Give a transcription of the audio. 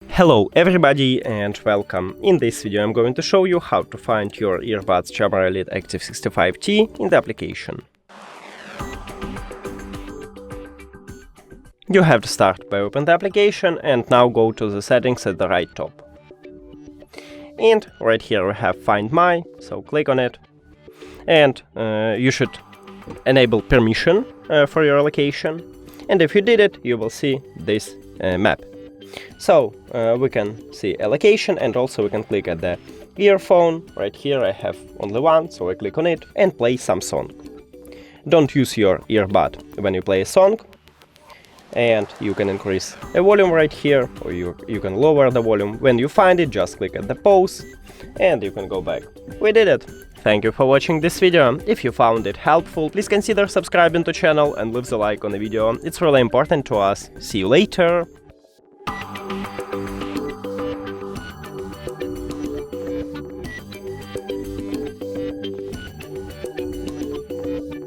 Hello everybody and welcome. In this video I'm going to show you how to find your earbuds Jabra Elite Active 65T in the application. You have to start by open the application and now go to the settings at the right top. And right here we have Find My, so click on it. And you should enable permission for your location. And if you did it, you will see this map. So we can see a location and also we can click at the earphone. Right here I have only one, so I click on it and play some song. Don't use your earbud when you play a song. And you can increase the volume right here, or you can lower the volume. When you find it, just click at the pause and you can go back. We did it! Thank you for watching this video. If you found it helpful, please consider subscribing to the channel and leave the like on the video. It's really important to us. See you later!